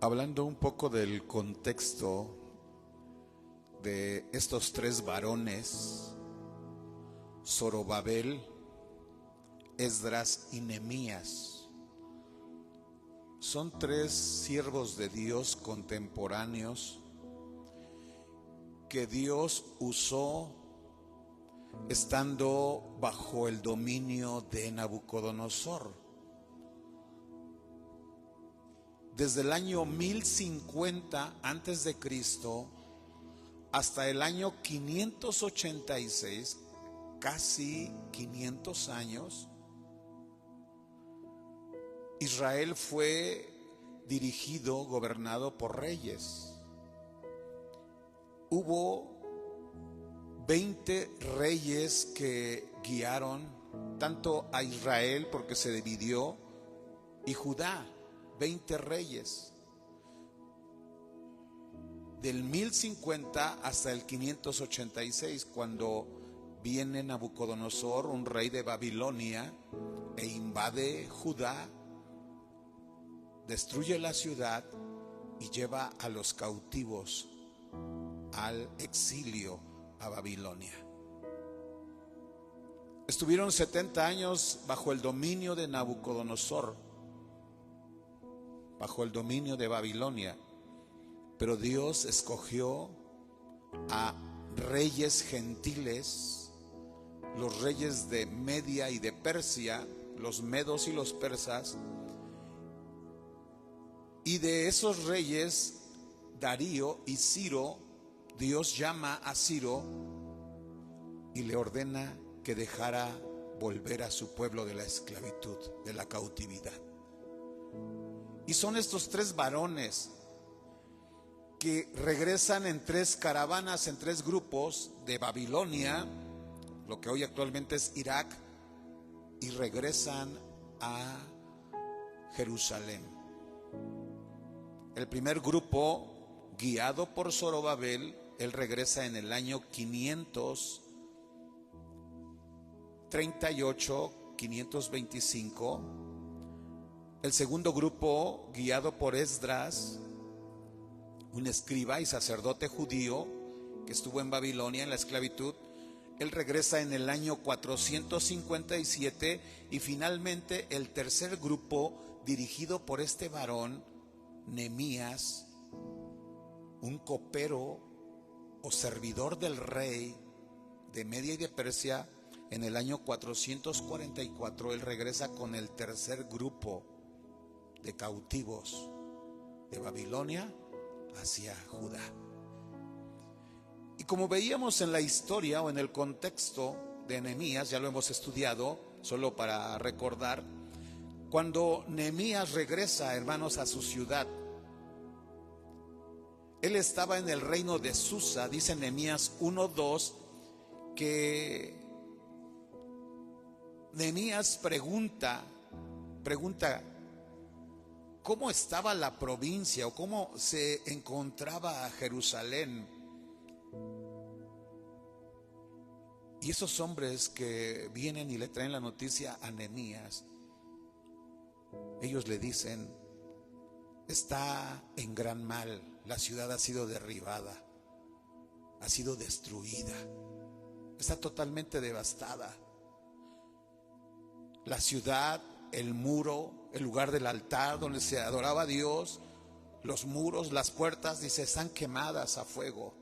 Hablando un poco del contexto de estos tres varones, Zorobabel, Esdras y Nehemías, son tres siervos de Dios contemporáneos que Dios usó estando bajo el dominio de Nabucodonosor. Desde el año 1050 antes de Cristo hasta el año 586, casi 500 años, Israel fue dirigido, gobernado por reyes. Hubo 20 reyes que guiaron tanto a Israel, porque se dividió, y Judá. 20 reyes del 1050 hasta el 586, cuando viene Nabucodonosor, un rey de Babilonia, e invade Judá, destruye la ciudad y lleva a los cautivos al exilio a Babilonia. Estuvieron 70 años bajo el dominio de Nabucodonosor, bajo el dominio de Babilonia, pero Dios escogió a reyes gentiles, los reyes de Media y de Persia, los medos y los persas, y de esos reyes, Darío y Ciro, Dios llama a Ciro y le ordena que dejara volver a su pueblo de la esclavitud, de la cautividad. Y son estos tres varones que regresan en tres caravanas, en tres grupos de Babilonia, lo que hoy actualmente es Irak, y regresan a Jerusalén. El primer grupo, guiado por Zorobabel, él regresa en el año 538, 525. El segundo grupo, guiado por Esdras, un escriba y sacerdote judío que estuvo en Babilonia en la esclavitud, él regresa en el año 457. Y finalmente el tercer grupo, dirigido por este varón, Nehemías, un copero o servidor del rey de Media y de Persia, en el año 444, él regresa con el tercer grupo de cautivos de Babilonia hacia Judá. Y como veíamos en la historia o en el contexto de Nehemías, ya lo hemos estudiado, solo para recordar, cuando Nehemías regresa, hermanos, a su ciudad, él estaba en el reino de Susa. Dice Nehemías 1:2 que Nehemías pregunta cómo estaba la provincia o cómo se encontraba Jerusalén. Y esos hombres que vienen y le traen la noticia a Nehemías, ellos le dicen: está en gran mal, la ciudad ha sido derribada, ha sido destruida, está totalmente devastada. La ciudad, el muro, el lugar del altar donde se adoraba a Dios, los muros, las puertas, dice, están quemadas a fuego.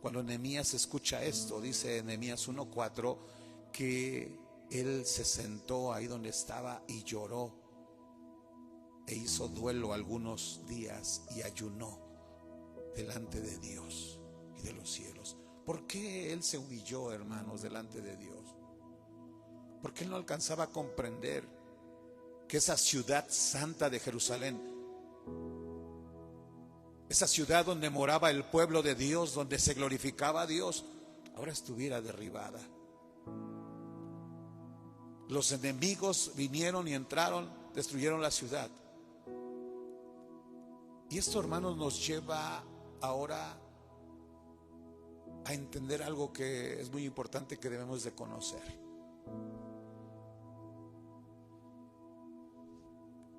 Cuando Nehemías escucha esto, dice Nehemías 1:4, que él se sentó ahí donde estaba y lloró e hizo duelo algunos días y ayunó delante de Dios y de los cielos. ¿Por qué él se humilló, hermanos, delante de Dios? Porque él no alcanzaba a comprender que esa ciudad santa de Jerusalén, esa ciudad donde moraba el pueblo de Dios, donde se glorificaba a Dios, ahora estuviera derribada. Los enemigos vinieron y entraron, destruyeron la ciudad. Y esto, hermanos, nos lleva ahora a entender algo que es muy importante, que debemos de conocer.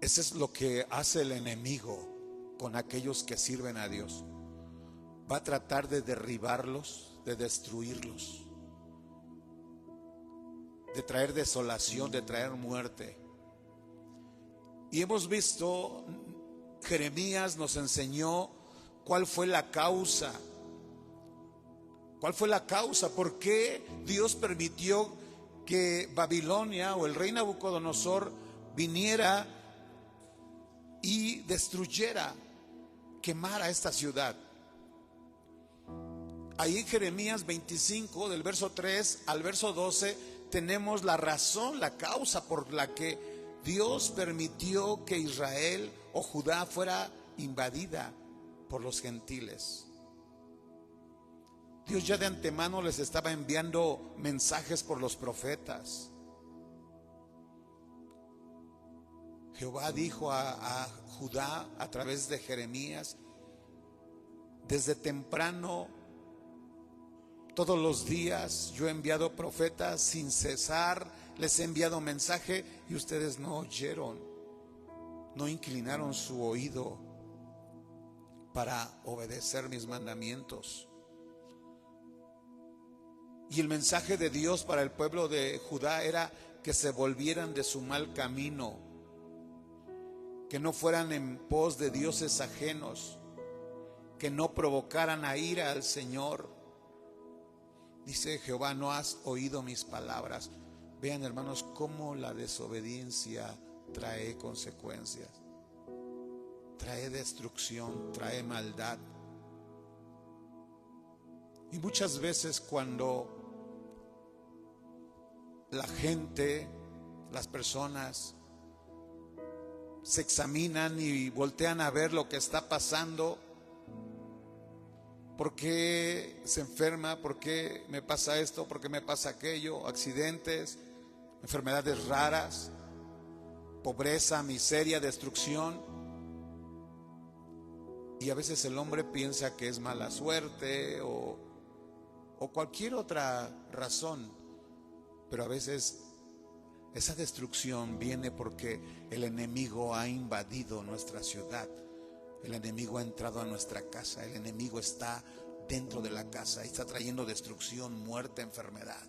Eso es lo que hace el enemigo con aquellos que sirven a Dios. Va a tratar de derribarlos, de destruirlos, de traer desolación, de traer muerte. Y hemos visto, Jeremías nos enseñó cuál fue la causa. ¿Cuál fue la causa? ¿Por qué Dios permitió que Babilonia o el rey Nabucodonosor viniera y destruyera, quemara esta ciudad? Ahí en Jeremías 25, del verso 3 al verso 12, tenemos la razón, la causa por la que Dios permitió que Israel o Judá fuera invadida por los gentiles. Dios ya de antemano les estaba enviando mensajes por los profetas. Jehová dijo a Judá a través de Jeremías: desde temprano, todos los días yo he enviado profetas sin cesar, les he enviado mensaje y ustedes no oyeron, no inclinaron su oído para obedecer mis mandamientos. Y el mensaje de Dios para el pueblo de Judá era que se volvieran de su mal camino, que no fueran en pos de dioses ajenos, que no provocaran a ira al Señor. Dice Jehová: no has oído mis palabras. Vean, hermanos, cómo la desobediencia trae consecuencias, trae destrucción, trae maldad. Y muchas veces cuando la gente, las personas se examinan y voltean a ver lo que está pasando, ¿por qué se enferma? ¿Por qué me pasa esto? ¿Por qué me pasa aquello? Accidentes, enfermedades raras, pobreza, miseria, destrucción. Y a veces el hombre piensa que es mala suerte o cualquier otra razón, pero a veces esa destrucción viene porque el enemigo ha invadido nuestra ciudad, el enemigo ha entrado a nuestra casa, el enemigo está dentro de la casa y está trayendo destrucción, muerte, enfermedad.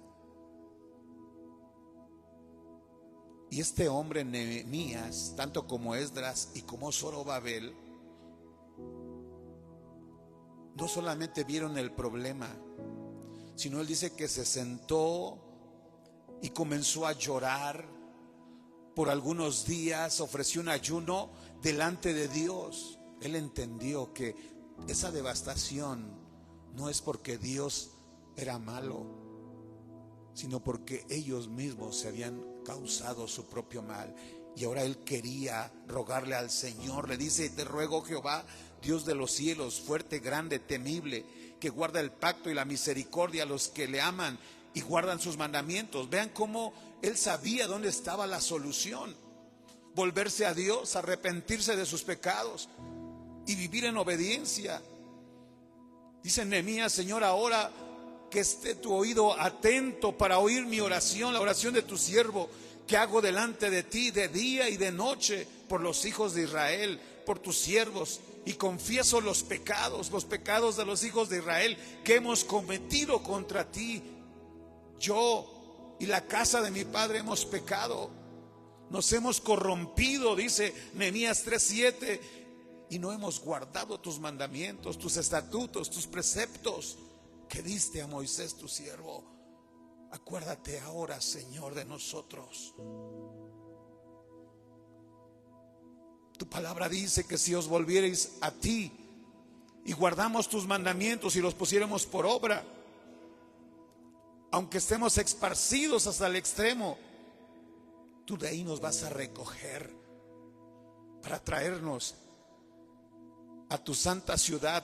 Y este hombre Nehemías, tanto como Esdras y como Zorobabel, no solamente vieron el problema, sino él dice que se sentó y comenzó a llorar por algunos días, ofreció un ayuno delante de Dios. Él entendió que esa devastación no es porque Dios era malo, sino porque ellos mismos se habían causado su propio mal. Y ahora él quería rogarle al Señor. Le dice: te ruego, Jehová, Dios de los cielos, fuerte, grande, temible, que guarda el pacto y la misericordia a los que le aman y guardan sus mandamientos. Vean cómo él sabía dónde estaba la solución: volverse a Dios, arrepentirse de sus pecados y vivir en obediencia. Dice Nehemías: Señor, ahora que esté tu oído atento para oír mi oración, la oración de tu siervo, que hago delante de ti de día y de noche por los hijos de Israel, por tus siervos, y confieso los pecados de los hijos de Israel que hemos cometido contra ti. Yo y la casa de mi padre hemos pecado, nos hemos corrompido, dice Nehemías 3:7, y no hemos guardado tus mandamientos, tus estatutos, tus preceptos que diste a Moisés tu siervo. Acuérdate ahora, Señor, de nosotros. Tu palabra dice que si os volviereis a ti y guardamos tus mandamientos y los pusiéramos por obra, aunque estemos esparcidos hasta el extremo, tú de ahí nos vas a recoger para traernos a tu santa ciudad,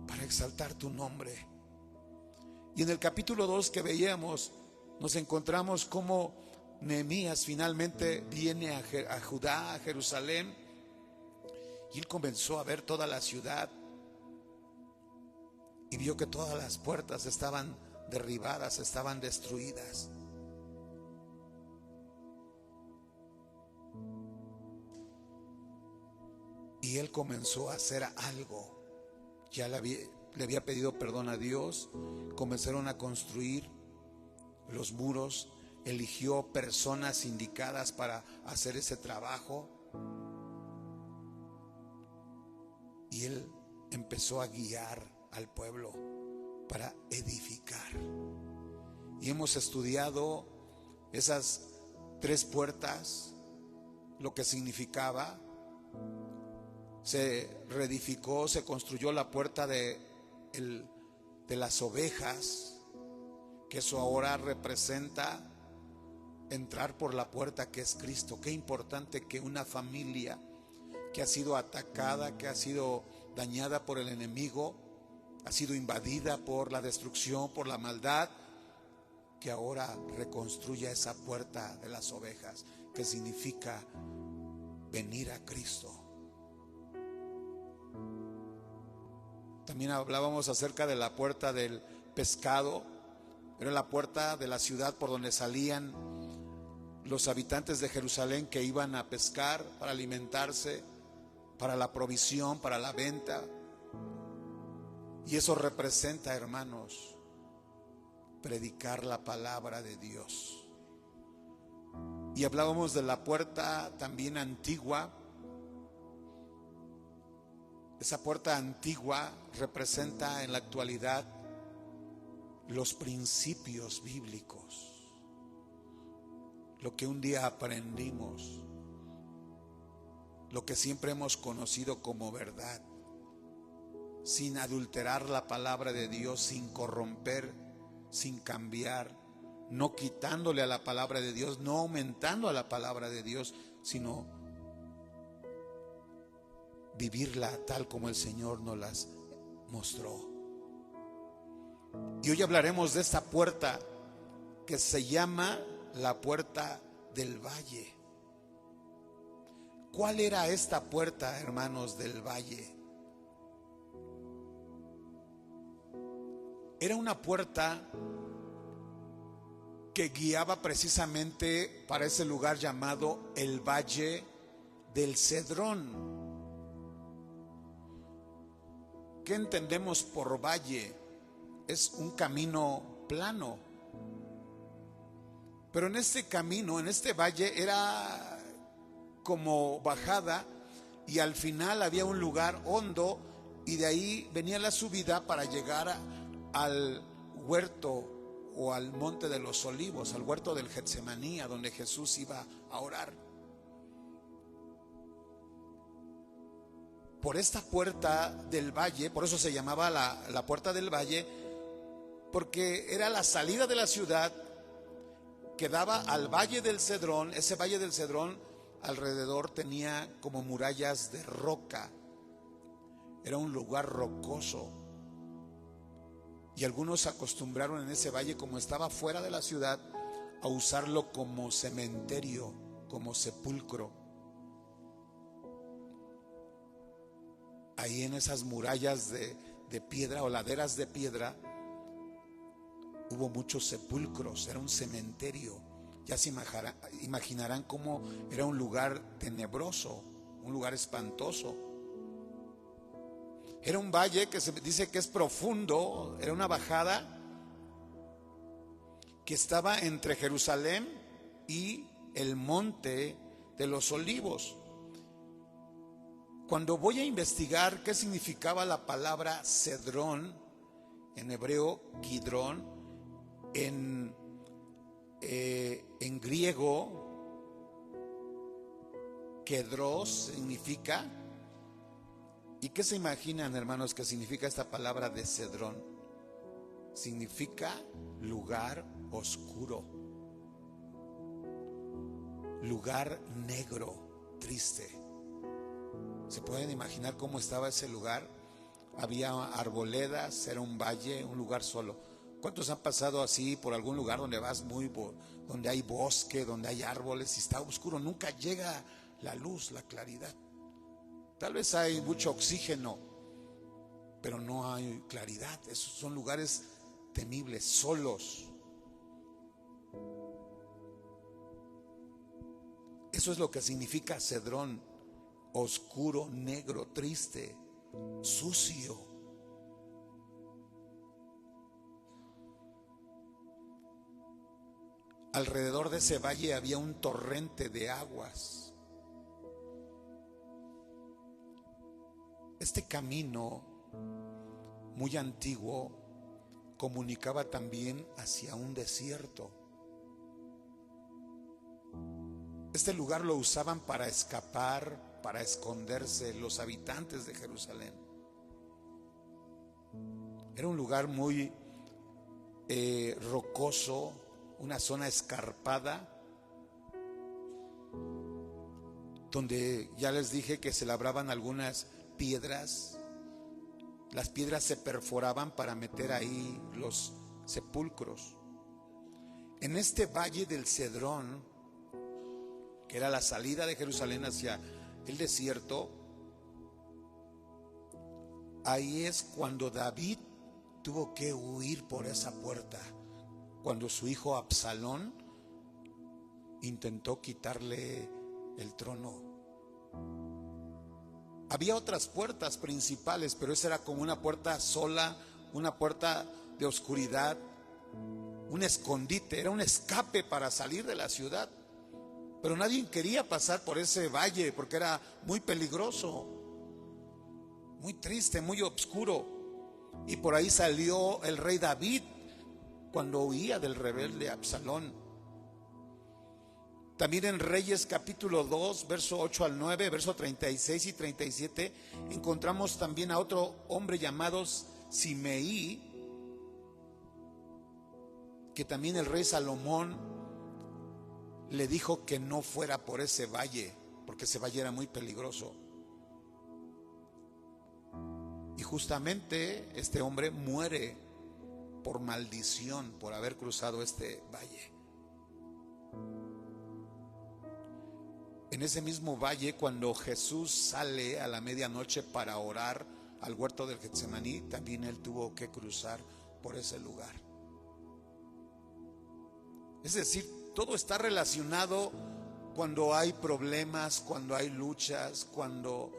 para exaltar tu nombre. Y en el capítulo 2 que veíamos, nos encontramos como Nehemías finalmente viene a Judá, a Jerusalén, y él comenzó a ver toda la ciudad y vio que todas las puertas estaban derribadas, estaban destruidas. Y él comenzó a hacer algo. Ya le había pedido perdón a Dios. Comenzaron a construir los muros. Eligió personas indicadas para hacer ese trabajo. Y él empezó a guiar al pueblo para edificar. Y hemos estudiado esas 3 puertas, lo que significaba. Se reedificó, se construyó la puerta de las ovejas, que eso ahora representa entrar por la puerta que es Cristo. Qué importante que una familia que ha sido atacada, que ha sido dañada por el enemigo, ha sido invadida por la destrucción, por la maldad, que ahora reconstruya esa puerta de las ovejas, que significa venir a Cristo. También hablábamos acerca de la puerta del pescado. Era la puerta de la ciudad por donde salían los habitantes de Jerusalén que iban a pescar para alimentarse, para la provisión, para la venta. Y eso representa, hermanos, predicar la palabra de Dios. Y hablábamos de la puerta también antigua. Esa puerta antigua representa en la actualidad los principios bíblicos, lo que un día aprendimos, lo que siempre hemos conocido como verdad, sin adulterar la palabra de Dios, sin corromper, sin cambiar, no quitándole a la palabra de Dios, no aumentando a la palabra de Dios, sino vivirla tal como el Señor nos las mostró. Y hoy hablaremos de esta puerta que se llama la puerta del valle. ¿Cuál era esta puerta, hermanos, del valle? Era una puerta que guiaba precisamente para ese lugar llamado el Valle del Cedrón. ¿Qué entendemos por valle? Es un camino plano. Pero en este camino, en este valle, era como bajada y al final había un lugar hondo y de ahí venía la subida para llegar al huerto o al monte de los olivos, al huerto del Getsemaní, a donde Jesús iba a orar. Por esta puerta del valle, por eso se llamaba la puerta del valle, porque era la salida de la ciudad que daba al Valle del Cedrón. Ese Valle del Cedrón alrededor tenía como murallas de roca. Era un lugar rocoso. Y algunos acostumbraron en ese valle, como estaba fuera de la ciudad, a usarlo como cementerio, como sepulcro. Ahí en esas murallas de piedra o laderas de piedra hubo muchos sepulcros, era un cementerio. Ya se imaginarán cómo era un lugar tenebroso, un lugar espantoso. Era un valle que se dice que es profundo, era una bajada que estaba entre Jerusalén y el monte de los olivos. Cuando voy a investigar qué significaba la palabra cedrón, en hebreo kidrón, en griego kedros significa, ¿y qué se imaginan, hermanos, que significa esta palabra de cedrón? Significa lugar oscuro, lugar negro, triste. ¿Se pueden imaginar cómo estaba ese lugar? Había arboledas, era un valle, un lugar solo. ¿Cuántos han pasado así por algún lugar donde vas donde hay bosque, donde hay árboles y está oscuro? Nunca llega la luz, la claridad. Tal vez hay mucho oxígeno, pero no hay claridad. Esos son lugares temibles, solos. Eso es lo que significa cedrón oscuro, negro, triste, sucio. Alrededor de ese valle había un torrente de aguas. Este camino muy antiguo comunicaba también hacia un desierto. Este lugar lo usaban para escapar, para esconderse los habitantes de Jerusalén. Era un lugar muy rocoso, una zona escarpada, donde ya les dije que se labraban algunas piedras. Las piedras se perforaban para meter ahí los sepulcros. En este valle del Cedrón, que era la salida de Jerusalén hacia el desierto, ahí es cuando David tuvo que huir por esa puerta, cuando su hijo Absalón intentó quitarle el trono. Había otras puertas principales, pero esa era como una puerta sola, una puerta de oscuridad, un escondite, era un escape para salir de la ciudad. Pero nadie quería pasar por ese valle porque era muy peligroso, muy triste, muy oscuro. Y por ahí salió el rey David cuando huía del rebelde Absalón. También en Reyes capítulo 2, verso 8 al 9, verso 36 y 37, encontramos también a otro hombre llamado Simeí, que también el rey Salomón le dijo que no fuera por ese valle, porque ese valle era muy peligroso. Y justamente este hombre muere por maldición, por haber cruzado este valle. En ese mismo valle, cuando Jesús sale a la medianoche para orar al huerto del Getsemaní, también él tuvo que cruzar por ese lugar. Es decir, todo está relacionado cuando hay problemas, cuando hay luchas, cuando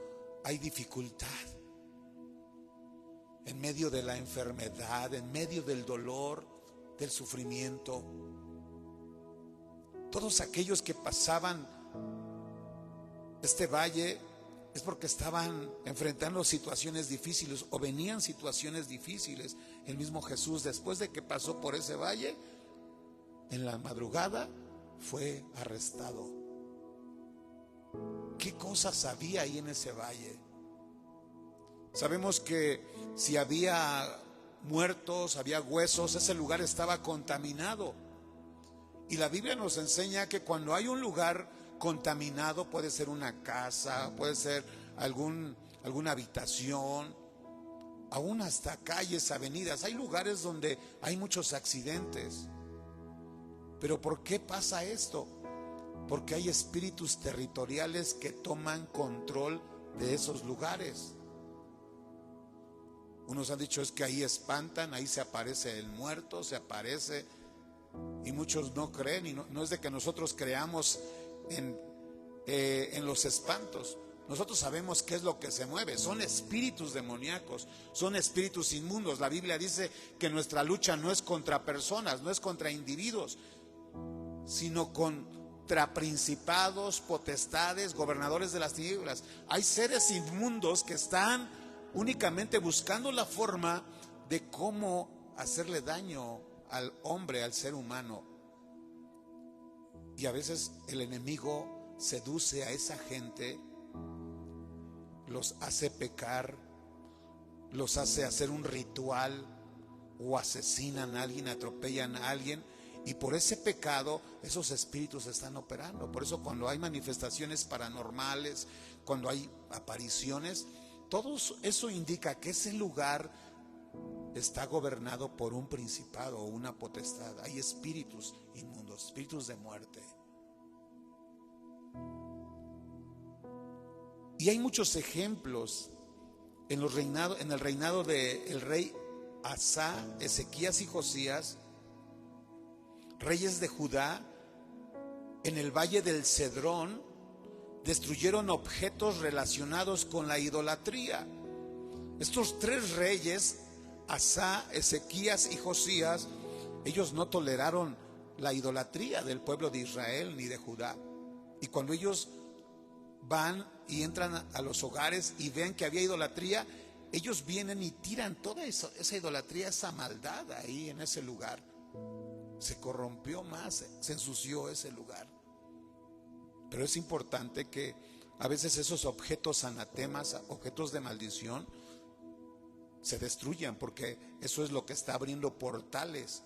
hay dificultad. En medio de la enfermedad, en medio del dolor, del sufrimiento. Todos aquellos que pasaban este valle es porque estaban enfrentando situaciones difíciles o venían situaciones difíciles. El mismo Jesús, después de que pasó por ese valle, en la madrugada fue arrestado. ¿Qué cosas había ahí en ese valle? Sabemos que si había muertos, había huesos, ese lugar estaba contaminado. Y la Biblia nos enseña que cuando hay un lugar contaminado, puede ser una casa, puede ser alguna habitación, aún hasta calles, avenidas, hay lugares donde hay muchos accidentes. Pero ¿por qué pasa esto? Porque hay espíritus territoriales que toman control de esos lugares. Unos han dicho es que ahí espantan, ahí se aparece el muerto, se aparece, y muchos no creen, y no es de que nosotros creamos en los espantos. Nosotros sabemos qué es lo que se mueve. Son espíritus demoníacos, son espíritus inmundos. La Biblia dice que nuestra lucha no es contra personas, no es contra individuos, sino contra principados, potestades, gobernadores de las tinieblas. Hay seres inmundos que están únicamente buscando la forma de cómo hacerle daño al hombre, al ser humano. Y a veces el enemigo seduce a esa gente, los hace pecar, los hace hacer un ritual, o asesinan a alguien, atropellan a alguien, y por ese pecado esos espíritus están operando. Por eso cuando hay manifestaciones paranormales, cuando hay apariciones, todo eso indica que ese lugar está gobernado por un principado o una potestad. Hay espíritus inmundos, espíritus de muerte. Y hay muchos ejemplos en el reinado del rey Asá, Ezequías y Josías, reyes de Judá, en el valle del Cedrón, destruyeron objetos relacionados con la idolatría. Estos tres reyes, Asá, Ezequías y Josías, ellos no toleraron la idolatría del pueblo de Israel ni de Judá. Y cuando ellos van y entran a los hogares y ven que había idolatría, ellos vienen y tiran toda esa idolatría, esa maldad ahí en ese lugar. Se corrompió más, se ensució ese lugar. Pero es importante que a veces esos objetos anatemas, objetos de maldición, se destruyan, porque eso es lo que está abriendo portales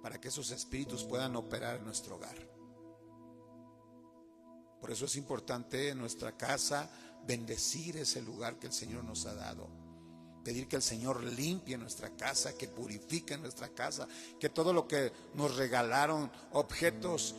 para que esos espíritus puedan operar en nuestro hogar. Por eso es importante en nuestra casa bendecir ese lugar que el Señor nos ha dado. Pedir que el Señor limpie nuestra casa, que purifique nuestra casa, que todo lo que nos regalaron, objetos,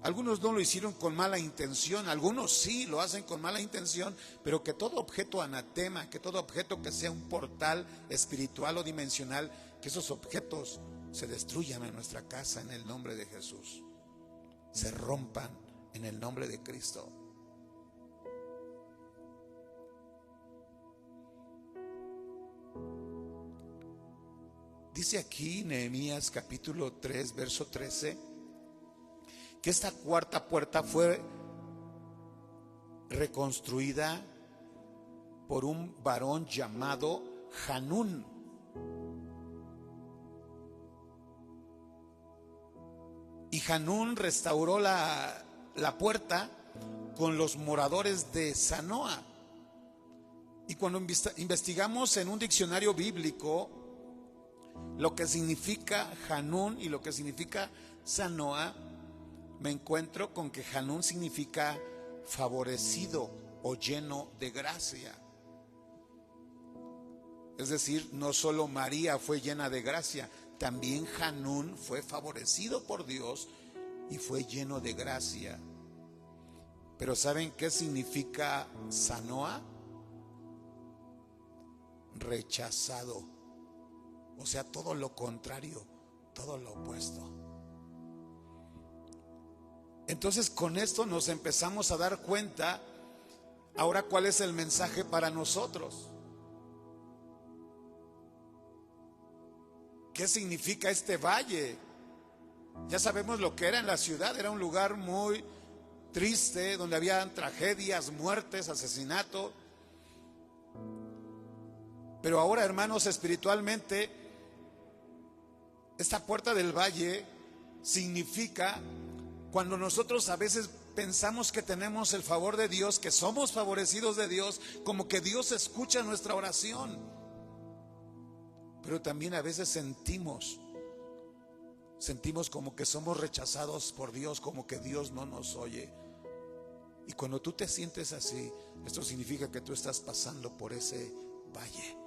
algunos no lo hicieron con mala intención, algunos sí lo hacen con mala intención, pero que todo objeto anatema, que todo objeto que sea un portal espiritual o dimensional, que esos objetos se destruyan en nuestra casa en el nombre de Jesús, se rompan en el nombre de Cristo. Dice aquí Nehemías capítulo 3, verso 13, que esta cuarta puerta fue reconstruida por un varón llamado Hanún. Y Hanún restauró la puerta con los moradores de Zanoa. Y cuando investigamos en un diccionario bíblico lo que significa Hanún y lo que significa Zanoa, me encuentro con que Hanún significa favorecido o lleno de gracia. Es decir, no solo María fue llena de gracia, también Hanún fue favorecido por Dios y fue lleno de gracia. Pero ¿saben qué significa Zanoa? Rechazado. O sea, todo lo contrario, todo lo opuesto. Entonces con esto nos empezamos a dar cuenta ahora cuál es el mensaje para nosotros. ¿Qué significa este valle? Ya sabemos lo que era en la ciudad, era un lugar muy triste, donde había tragedias, muertes, asesinato. Pero ahora, hermanos, espiritualmente, esta puerta del valle significa cuando nosotros a veces pensamos que tenemos el favor de Dios, que somos favorecidos de Dios, como que Dios escucha nuestra oración. Pero también a veces sentimos como que somos rechazados por Dios, como que Dios no nos oye. Y cuando tú te sientes así, esto significa que tú estás pasando por ese valle,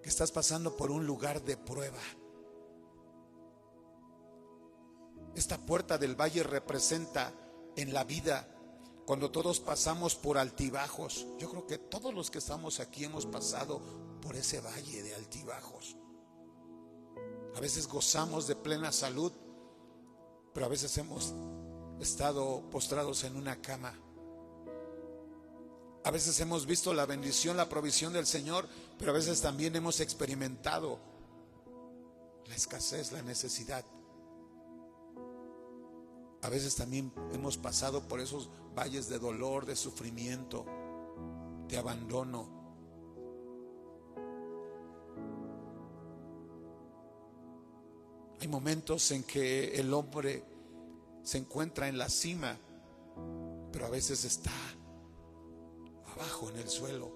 que estás pasando por un lugar de prueba. Esta puerta del valle representa en la vida cuando todos pasamos por altibajos. Yo creo que todos los que estamos aquí hemos pasado por ese valle de altibajos. A veces gozamos de plena salud, pero a veces hemos estado postrados en una cama. A veces hemos visto la bendición, la provisión del Señor, pero a veces también hemos experimentado la escasez, la necesidad. A veces también hemos pasado por esos valles de dolor, de sufrimiento, de abandono. Hay momentos en que el hombre se encuentra en la cima, pero a veces está abajo en el suelo.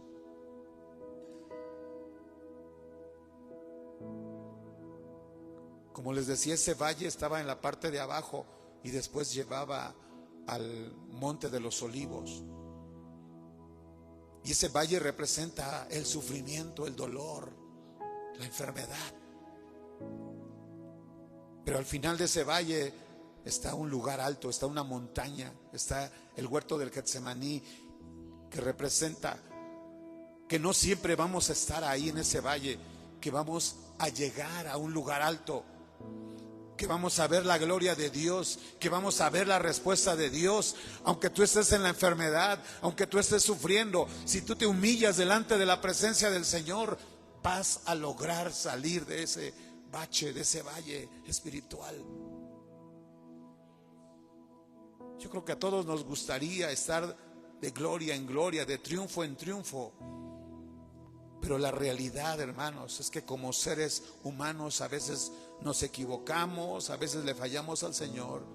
Como les decía, ese valle estaba en la parte de abajo y después llevaba al Monte de los Olivos. Y ese valle representa el sufrimiento, el dolor, la enfermedad. Pero al final de ese valle está un lugar alto, está una montaña, está el huerto del Getsemaní, que representa que no siempre vamos a estar ahí en ese valle, que vamos a llegar a un lugar alto. que vamos a ver la gloria de Dios, que vamos a ver la respuesta de Dios. Aunque tú estés en la enfermedad, aunque tú estés sufriendo, si tú te humillas delante de la presencia del Señor, vas a lograr salir de ese bache, de ese valle espiritual. Yo creo que a todos nos gustaría estar de gloria en gloria, de triunfo en triunfo. Pero la realidad, hermanos, es que como seres humanos a veces nos equivocamos, a veces le fallamos al Señor.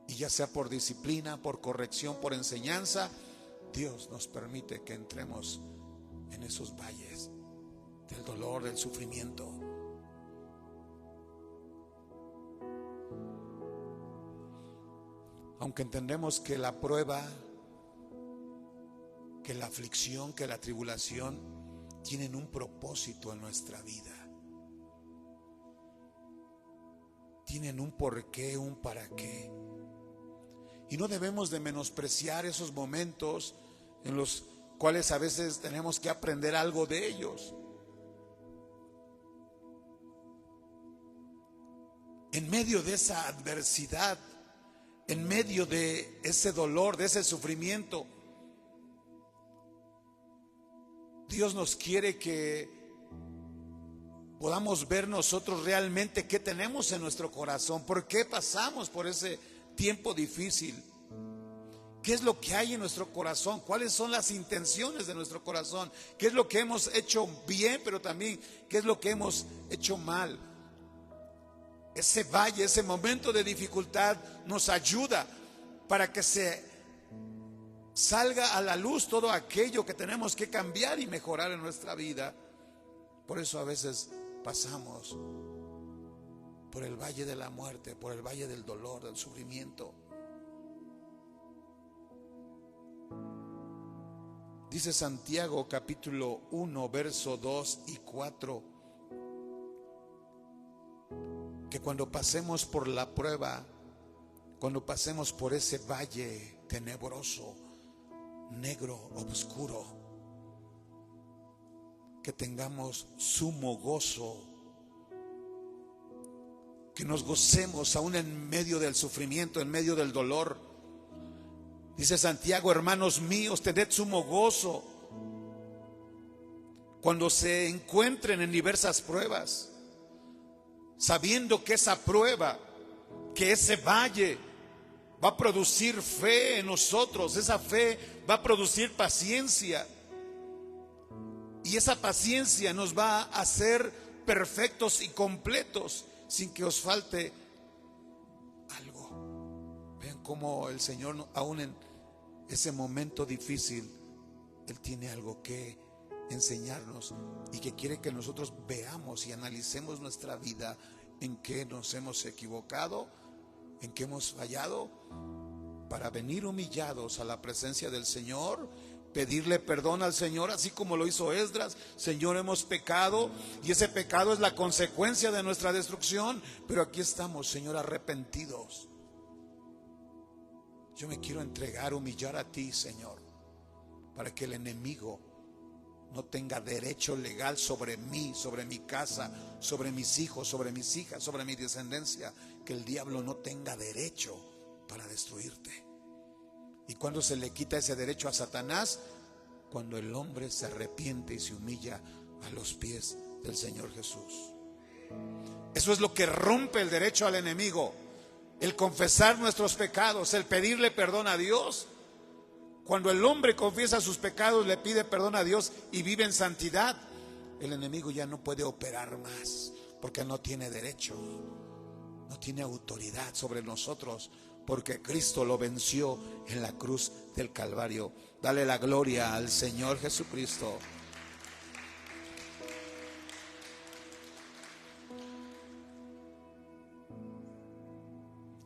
Y ya sea por disciplina, por corrección, por enseñanza, Dios nos permite que entremos en esos valles del dolor, del sufrimiento. Aunque entendemos que la prueba, que la aflicción, que la tribulación tienen un propósito en nuestra vida. Tienen un porqué, un para qué. Y no debemos de menospreciar esos momentos en los cuales a veces tenemos que aprender algo de ellos. En medio de esa adversidad, en medio de ese dolor, de ese sufrimiento, Dios nos quiere que podamos ver nosotros realmente qué tenemos en nuestro corazón, por qué pasamos por ese tiempo difícil, qué es lo que hay en nuestro corazón, cuáles son las intenciones de nuestro corazón, qué es lo que hemos hecho bien, pero también qué es lo que hemos hecho mal. Ese valle, ese momento de dificultad nos ayuda para que se salga a la luz todo aquello que tenemos que cambiar y mejorar en nuestra vida. Por eso a veces pasamos por el valle de la muerte, por el valle del dolor, del sufrimiento. Dice Santiago capítulo 1, verso 2 y 4, que cuando pasemos por la prueba, cuando pasemos por ese valle tenebroso, negro, oscuro, que tengamos sumo gozo, que nos gocemos aún en medio del sufrimiento, en medio del dolor. Dice Santiago: hermanos míos, tened sumo gozo cuando se encuentren en diversas pruebas, sabiendo que esa prueba, que ese valle va a producir fe en nosotros. Esa fe va a producir paciencia, y esa paciencia nos va a hacer perfectos y completos sin que os falte algo. Vean cómo el Señor, aún en ese momento difícil, Él tiene algo que enseñarnos y que quiere que nosotros veamos y analicemos nuestra vida, en qué nos hemos equivocado, en qué hemos fallado, para venir humillados a la presencia del Señor, pedirle perdón al Señor, así como lo hizo Esdras. Señor, hemos pecado y ese pecado es la consecuencia de nuestra destrucción, pero aquí estamos, Señor, arrepentidos. Yo me quiero entregar, humillar a ti, Señor, para que el enemigo no tenga derecho legal sobre mí, sobre mi casa, sobre mis hijos, sobre mis hijas, sobre mi descendencia. Que el diablo no tenga derecho para destruirte. ¿Y cuándo se le quita ese derecho a Satanás? Cuando el hombre se arrepiente y se humilla a los pies del Señor Jesús. Eso es lo que rompe el derecho al enemigo: el confesar nuestros pecados, el pedirle perdón a Dios. Cuando el hombre confiesa sus pecados, le pide perdón a Dios y vive en santidad, el enemigo ya no puede operar más, porque no tiene derecho, no tiene autoridad sobre nosotros, porque Cristo lo venció en la cruz del Calvario. Dale la gloria al Señor Jesucristo.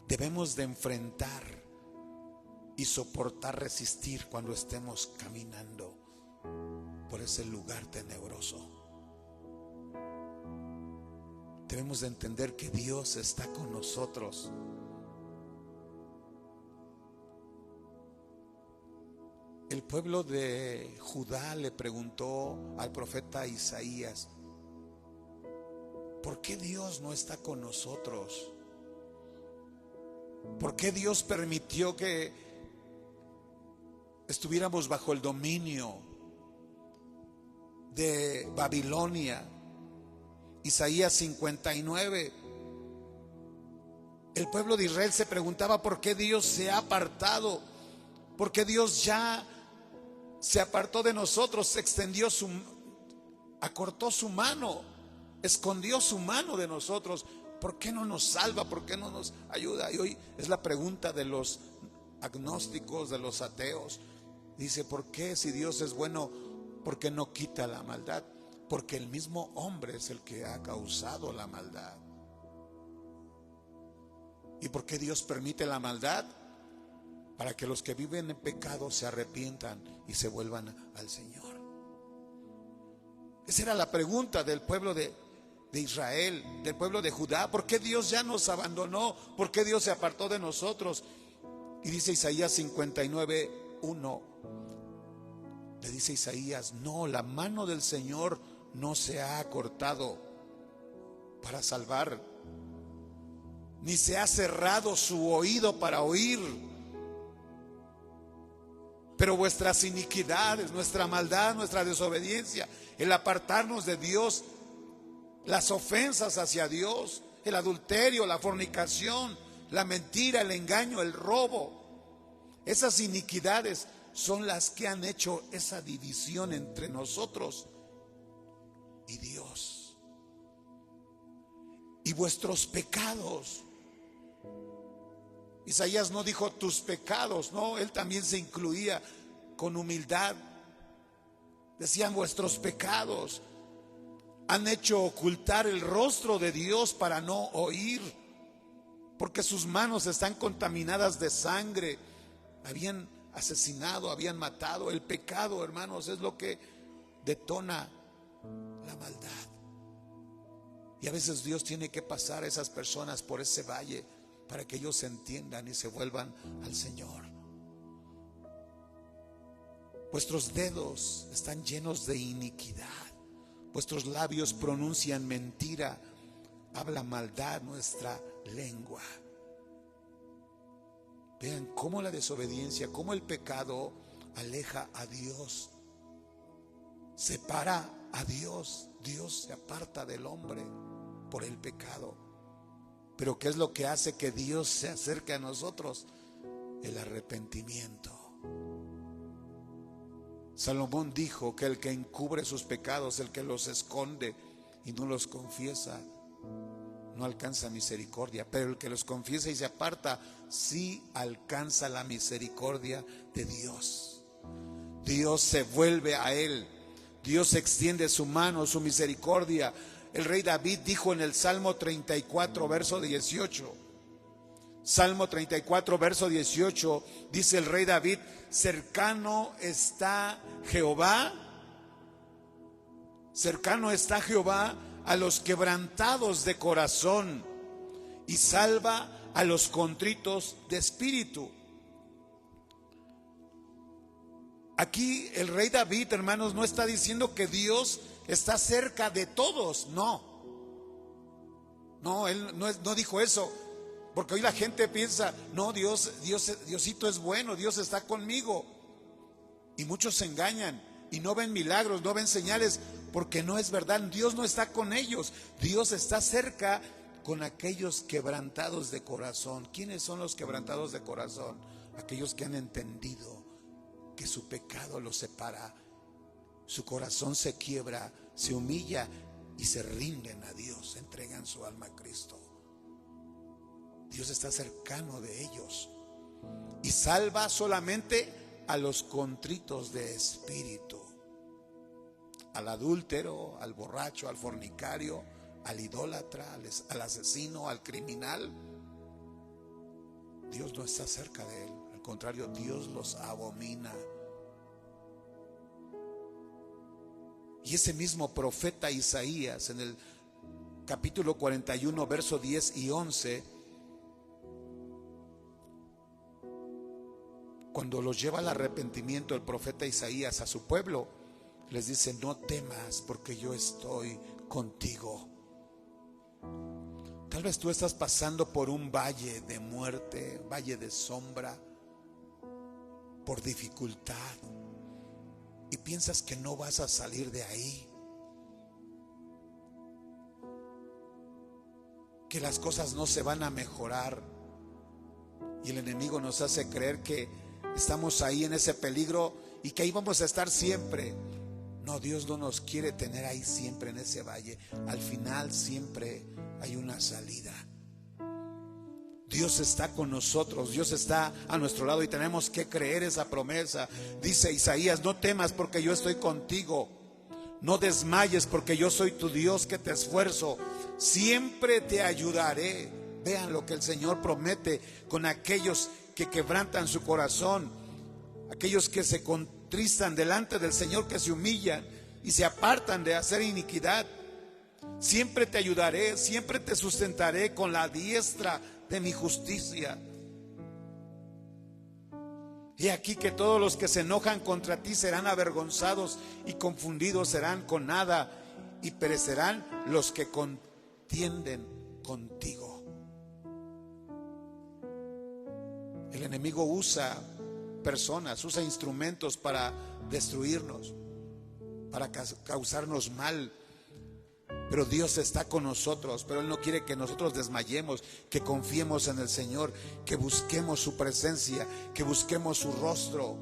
Debemos de enfrentar y soportar, resistir cuando estemos caminando por ese lugar tenebroso. Debemos de entender que Dios está con nosotros. El pueblo de Judá le preguntó al profeta Isaías: ¿por qué Dios no está con nosotros? ¿Por qué Dios permitió que estuviéramos bajo el dominio de Babilonia? Isaías 59. El pueblo de Israel se preguntaba por qué Dios se ha apartado, por qué Dios ya se apartó de nosotros, acortó su mano, escondió su mano de nosotros. ¿Por qué no nos salva? ¿Por qué no nos ayuda? Y hoy es la pregunta de los agnósticos, de los ateos. Dice, ¿por qué si Dios es bueno, por qué no quita la maldad? Porque el mismo hombre es el que ha causado la maldad. ¿Y por qué Dios permite la maldad? Para que los que viven en pecado se arrepientan y se vuelvan al Señor. Esa era la pregunta del pueblo de Israel, del pueblo de Judá. ¿Por qué Dios ya nos abandonó? ¿Por qué Dios se apartó de nosotros? Y dice Isaías 59:1. Le dice Isaías, no, la mano del Señor no se ha acortado para salvar, ni se ha cerrado su oído para oír. Pero vuestras iniquidades, nuestra maldad, nuestra desobediencia, el apartarnos de Dios, las ofensas hacia Dios, el adulterio, la fornicación, la mentira, el engaño, el robo, esas iniquidades son las que han hecho esa división entre nosotros y Dios. Y vuestros pecados. Isaías no dijo tus pecados, no, él también se incluía con humildad. Decían vuestros pecados han hecho ocultar el rostro de Dios para no oír, porque sus manos están contaminadas de sangre. Habían asesinado, habían matado. El pecado, hermanos, es lo que detona la maldad. Y a veces Dios tiene que pasar a esas personas por ese valle para que ellos entiendan y se vuelvan al Señor. Vuestros dedos están llenos de iniquidad, vuestros labios pronuncian mentira, habla maldad nuestra lengua. Vean cómo la desobediencia, cómo el pecado aleja a Dios, separa a Dios. Dios se aparta del hombre por el pecado. Pero ¿qué es lo que hace que Dios se acerque a nosotros? El arrepentimiento. Salomón dijo que el que encubre sus pecados, el que los esconde y no los confiesa, no alcanza misericordia. Pero el que los confiesa y se aparta, sí alcanza la misericordia de Dios. Dios se vuelve a él. Dios extiende su mano, su misericordia. El rey David dijo en el Salmo 34, verso 18. Salmo 34, verso 18, dice el rey David, cercano está Jehová a los quebrantados de corazón y salva a los contritos de espíritu. Aquí el rey David, hermanos, no está diciendo que Dios está cerca de todos, no, él no dijo eso, porque hoy la gente piensa, no, Diosito es bueno, Dios está conmigo, y muchos se engañan y no ven milagros, no ven señales, porque no es verdad. Dios no está con ellos, Dios está cerca con aquellos quebrantados de corazón. ¿Quiénes son los quebrantados de corazón? Aquellos que han entendido que su pecado los separa, su corazón se quiebra, se humilla y se rinden a Dios, entregan su alma a Cristo. Dios está cercano de ellos y salva solamente a los contritos de espíritu. Al adúltero, al borracho, al fornicario, al idólatra, al asesino, al criminal, Dios no está cerca de él. Al contrario, Dios los abomina. Y ese mismo profeta Isaías, en el capítulo 41, verso 10 y 11, cuando los lleva al arrepentimiento el profeta Isaías a su pueblo, les dice, no temas porque yo estoy contigo. Tal vez tú estás pasando por un valle de muerte, valle de sombra, por dificultad, y piensas que no vas a salir de ahí, que las cosas no se van a mejorar, y el enemigo nos hace creer que estamos ahí en ese peligro y que ahí vamos a estar siempre. No, Dios no nos quiere tener ahí siempre en ese valle. Al final siempre hay una salida. Dios está con nosotros, Dios está a nuestro lado y tenemos que creer esa promesa. Dice Isaías: no temas porque yo estoy contigo, no desmayes porque yo soy tu Dios que te esfuerzo, siempre te ayudaré. Vean lo que el Señor promete con aquellos que quebrantan su corazón, aquellos que se contristan delante del Señor, que se humillan y se apartan de hacer iniquidad. Siempre te ayudaré, siempre te sustentaré con la diestra de mi justicia. Y aquí que todos los que se enojan contra ti serán avergonzados, y confundidos serán con nada, y perecerán los que contienden contigo. El enemigo usa personas, usa instrumentos para destruirnos, para causarnos mal. Pero Dios está con nosotros, pero Él no quiere que nosotros desmayemos, que confiemos en el Señor, que busquemos su presencia, que busquemos su rostro.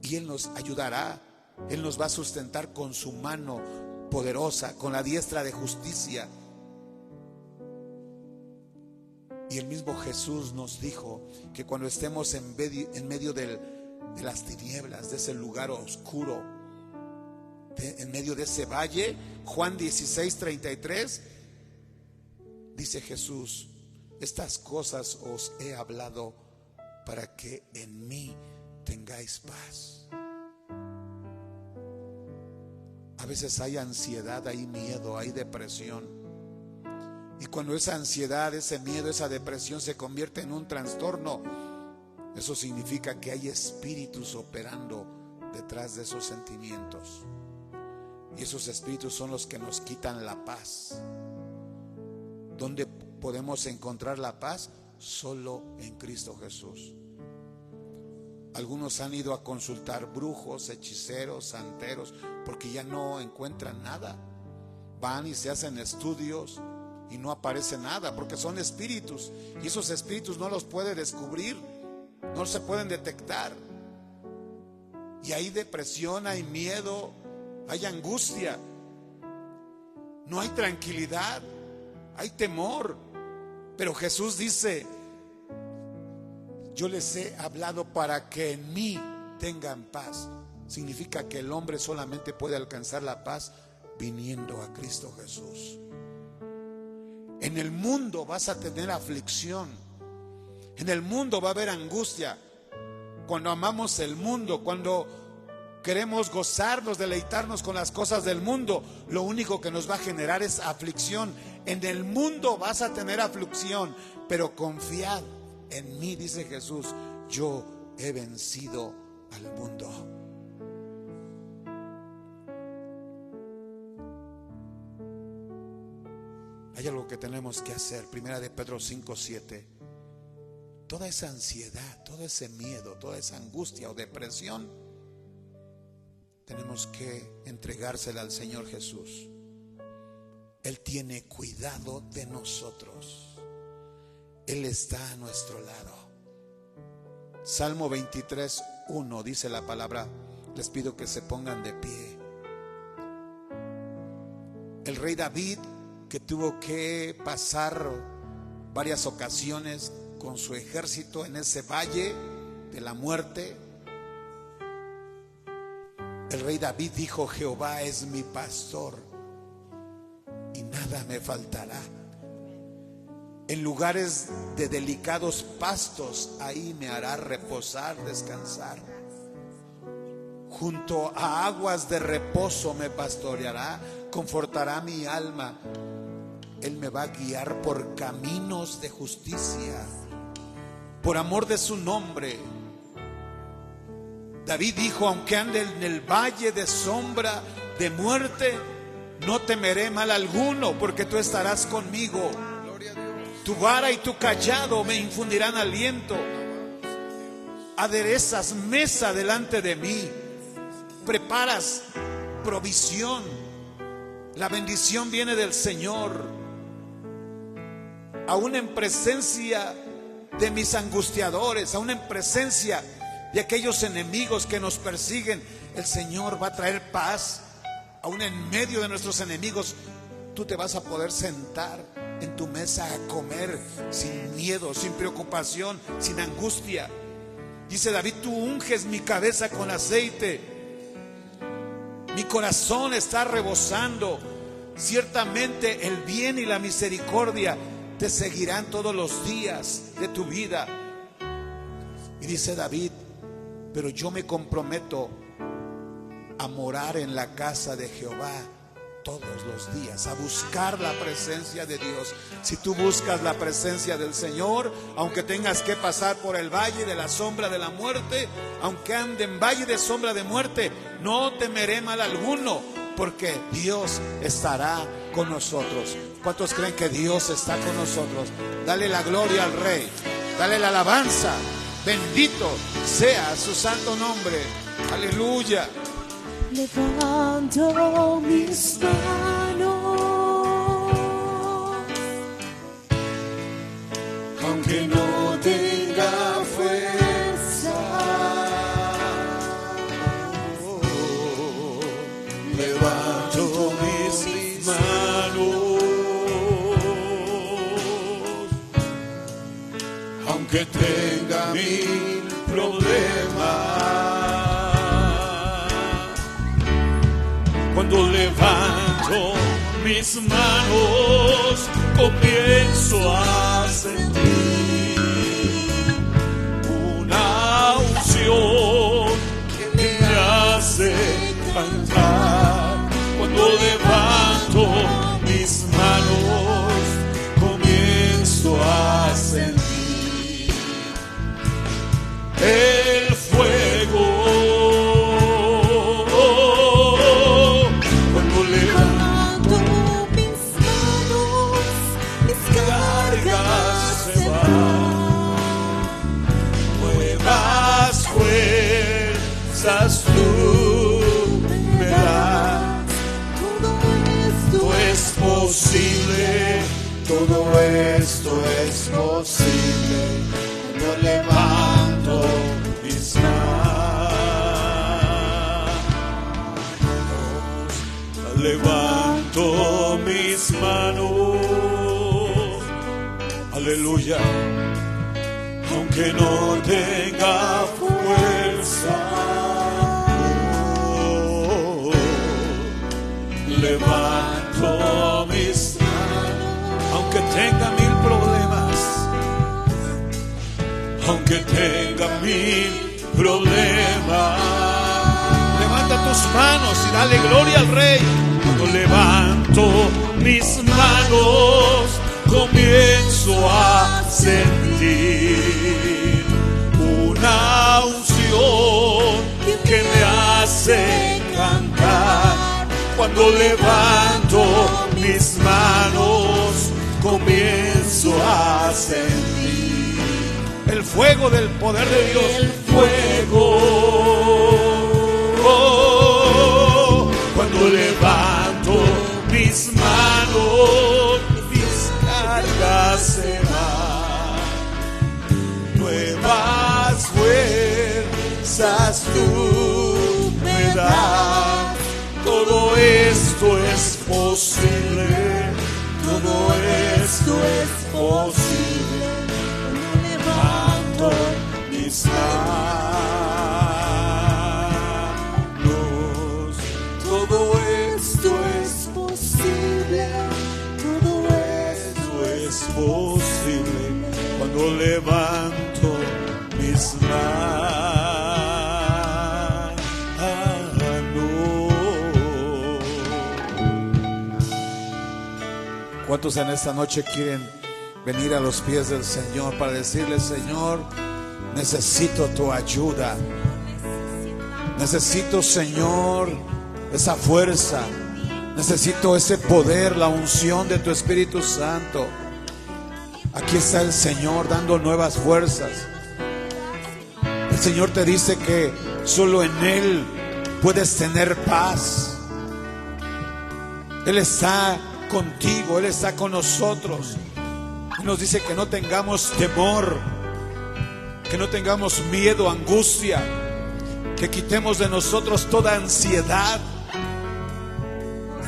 Y Él nos ayudará, Él nos va a sustentar con su mano poderosa, con la diestra de justicia. Y el mismo Jesús nos dijo que cuando estemos en medio de las tinieblas, de ese lugar oscuro, en medio de ese valle, Juan 16:33, dice Jesús: estas cosas os he hablado para que en mí tengáis paz. A veces hay ansiedad, hay miedo, hay depresión. Y cuando esa ansiedad, ese miedo, esa depresión se convierte en un trastorno, eso significa que hay espíritus operando detrás de esos sentimientos. Y esos espíritus son los que nos quitan la paz. ¿Dónde podemos encontrar la paz? Solo en Cristo Jesús. Algunos han ido a consultar brujos, hechiceros, santeros, porque ya no encuentran nada. Van y se hacen estudios y no aparece nada, porque son espíritus, y esos espíritus no los puede descubrir, no se pueden detectar. Y hay depresión, hay miedo, hay angustia, no hay tranquilidad, hay temor. Pero Jesús dice: yo les he hablado para que en mí tengan paz. Significa que el hombre solamente puede alcanzar la paz viniendo a Cristo Jesús. En el mundo vas a tener aflicción, en el mundo va a haber angustia. Cuando amamos el mundo, cuando queremos gozarnos, deleitarnos con las cosas del mundo, lo único que nos va a generar es aflicción. En el mundo vas a tener aflicción, pero confiad en mí, dice Jesús: yo he vencido al mundo. Hay algo que tenemos que hacer. Primera de Pedro 5:7. Toda esa ansiedad, todo ese miedo, toda esa angustia o depresión, tenemos que entregársela al Señor Jesús. Él tiene cuidado de nosotros. Él está a nuestro lado. Salmo 23:1 dice la palabra. Les pido que se pongan de pie. El rey David, que tuvo que pasar varias ocasiones con su ejército en ese valle de la muerte, el rey David dijo: Jehová es mi pastor y nada me faltará. En lugares de delicados pastos, ahí me hará reposar, descansar. Junto a aguas de reposo me pastoreará, confortará mi alma. Él me va a guiar por caminos de justicia, por amor de su nombre. David dijo: aunque ande en el valle de sombra de muerte, No temeré mal alguno, porque tú estarás conmigo. Tu vara y tu cayado me infundirán aliento. Aderezas mesa delante de mí. Preparas provisión. La bendición viene del Señor. Aún en presencia de mis angustiadores, aún en presencia de aquellos enemigos que nos persiguen, el Señor va a traer paz. Aún en medio de nuestros enemigos, tú te vas a poder sentar en tu mesa a comer sin miedo, sin preocupación, sin angustia. Dice David: tú unges mi cabeza con aceite, mi corazón está rebosando. Ciertamente el bien y la misericordia te seguirán todos los días de tu vida. Y dice David: pero yo me comprometo a morar en la casa de Jehová todos los días, a buscar la presencia de Dios. Si tú buscas la presencia del Señor, aunque tengas que pasar por el valle de la sombra de la muerte, aunque ande en valle de sombra de muerte, no temeré mal alguno, porque Dios estará con nosotros. ¿Cuántos creen que Dios está con nosotros? Dale la gloria al Rey, dale la alabanza. Bendito sea su santo nombre. Aleluya. Levanto mis manos, aunque no tenga fuerza. Levanto mis manos, aunque tenga mil problemas. Cuando levanto mis manos, comienzo a sentir una unción que me hace cantar. Cuando levanto mis manos, comienzo a sentir el fuego. Tú me das, todo esto es posible, todo esto es posible. Cuando levanto mis manos, levanto mis manos, aleluya, aunque no tenga fuerza. Levanto mis manos, aunque tenga mil problemas, aunque tenga mil problemas. Levanta tus manos y dale gloria al Rey. Cuando levanto mis manos, comienzo a sentir una unción que me hace cantar. Cuando levanto mis manos, comienzo a sentir el fuego del poder de Dios. El fuego. Cuando levanto mis manos, mis cargas se van. Nuevas fuerzas tú me das. Todo esto es posible, todo esto es posible. Levanto mis manos, todo esto es posible, todo esto es posible. Cuando levanto mis manos. ¿Cuántos en esta noche quieren venir a los pies del Señor para decirle: Señor, necesito tu ayuda? Necesito, Señor, esa fuerza. Necesito ese poder, la unción de tu Espíritu Santo. Aquí está el Señor dando nuevas fuerzas. El Señor te dice que solo en Él puedes tener paz. Él está contigo, Él está con nosotros. Y nos dice que no tengamos temor, que no tengamos miedo, angustia, que quitemos de nosotros toda ansiedad,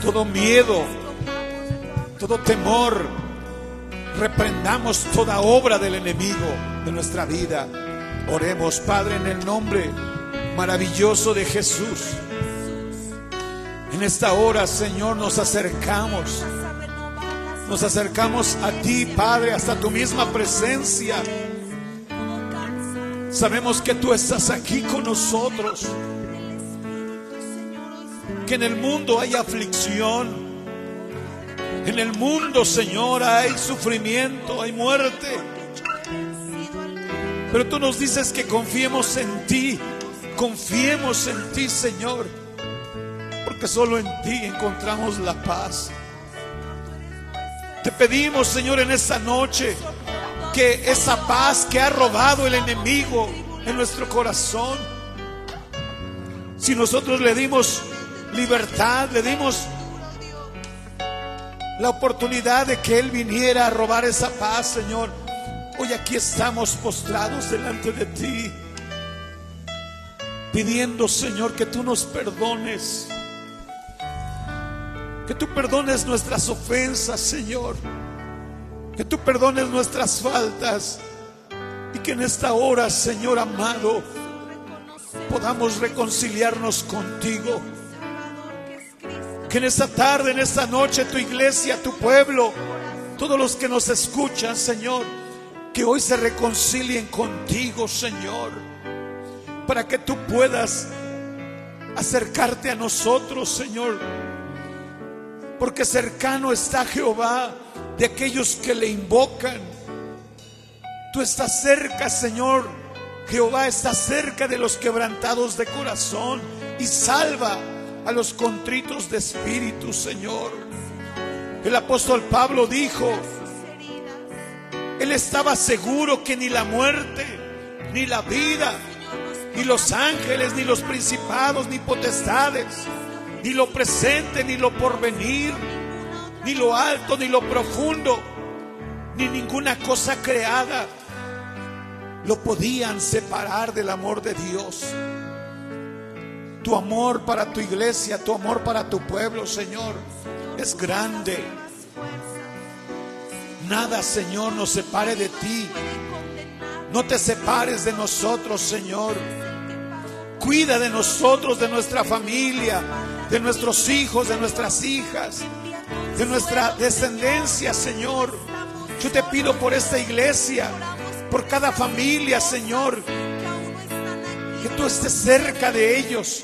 todo miedo, todo temor. Reprendamos toda obra del enemigo de nuestra vida. Oremos, Padre, en el nombre maravilloso de Jesús. En esta hora, Señor, nos acercamos a ti, Padre, hasta tu misma presencia. Sabemos que tú estás aquí con nosotros, que en el mundo hay aflicción, en el mundo, Señor, hay sufrimiento, hay muerte. Pero tú nos dices que confiemos en ti, Señor, porque solo en ti encontramos la paz. Te pedimos, Señor, en esta noche, que esa paz que ha robado el enemigo en nuestro corazón, si nosotros le dimos libertad, le dimos la oportunidad de que Él viniera a robar esa paz, Señor, hoy aquí estamos postrados delante de ti, pidiendo, Señor, que tú nos perdones, que tú perdones nuestras ofensas, Señor, que tú perdones nuestras faltas, y que en esta hora, Señor amado, podamos reconciliarnos contigo. Que en esta tarde, en esta noche, tu iglesia, tu pueblo, todos los que nos escuchan, Señor, que hoy se reconcilien contigo, Señor, para que tú puedas acercarte a nosotros, Señor, porque cercano está Jehová de aquellos que le invocan. Tú estás cerca, Señor. Jehová está cerca de los quebrantados de corazón y salva a los contritos de espíritu, Señor. El apóstol Pablo dijo, él estaba seguro que ni la muerte, ni la vida, ni los ángeles, ni los principados, ni potestades, ni lo presente, ni lo porvenir, ni lo alto, ni lo profundo, ni ninguna cosa creada lo podían separar del amor de Dios. Tu amor para tu iglesia, tu amor para tu pueblo, Señor, es grande. Nada, Señor, nos separe de ti. No te separes de nosotros, Señor. Cuida de nosotros, de nuestra familia, de nuestros hijos, de nuestras hijas, de nuestra descendencia, Señor. Yo te pido por esta iglesia, por cada familia, Señor, que tú estés cerca de ellos,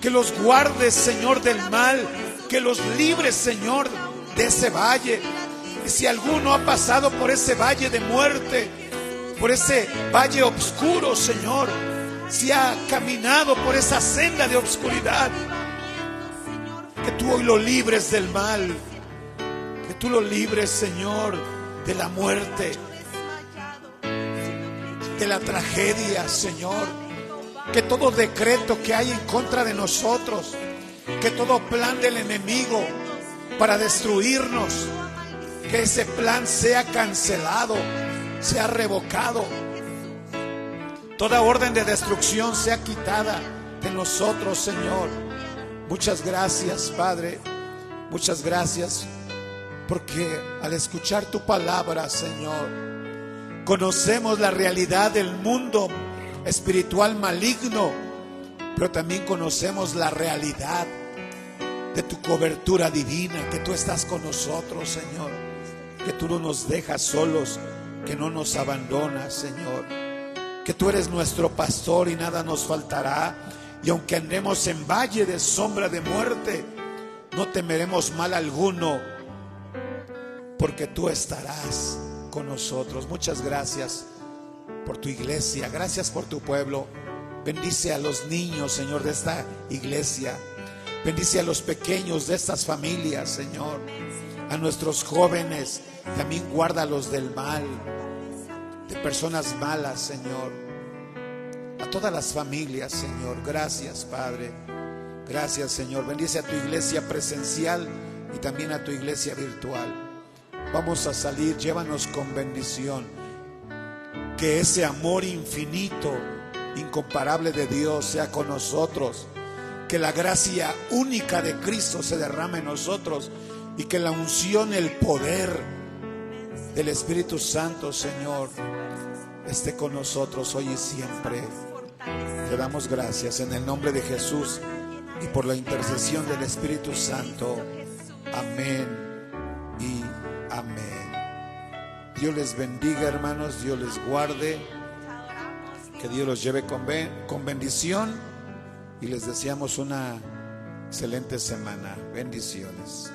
que los guardes, Señor, del mal, que los libres, Señor, de ese valle. Y si alguno ha pasado por ese valle de muerte, por ese valle oscuro, Señor, si ha caminado por esa senda de oscuridad, que tú hoy lo libres del mal, que tú lo libres, Señor, de la muerte, de la tragedia, Señor. Que todo decreto que hay en contra de nosotros, que todo plan del enemigo para destruirnos, que ese plan sea cancelado, sea revocado. Toda orden de destrucción sea quitada de nosotros, Señor. Muchas gracias, Padre. Muchas gracias, porque al escuchar tu palabra, Señor, conocemos la realidad del mundo espiritual maligno, pero también conocemos la realidad de tu cobertura divina, que tú estás con nosotros, Señor, que tú no nos dejas solos, que no nos abandonas, Señor, que tú eres nuestro pastor y nada nos faltará, y aunque andemos en valle de sombra de muerte, no temeremos mal alguno, porque tú estarás con nosotros. Muchas gracias por tu iglesia, gracias por tu pueblo. Bendice a los niños, Señor, de esta iglesia. Bendice a los pequeños de estas familias, Señor. A nuestros jóvenes, también guárdalos del mal, de personas malas, Señor. A todas las familias, Señor. Gracias, Padre. Gracias, Señor. Bendice a tu iglesia presencial y también a tu iglesia virtual. Vamos a salir, llévanos con bendición. Que ese amor infinito, incomparable de Dios sea con nosotros. Que la gracia única de Cristo se derrame en nosotros. Y que la unción, el poder del Espíritu Santo, Señor, esté con nosotros hoy y siempre. Te damos gracias en el nombre de Jesús y por la intercesión del Espíritu Santo. Amén y amén. Dios les bendiga, hermanos. Dios les guarde. Que Dios los lleve con bendición. Y les deseamos una excelente semana. Bendiciones.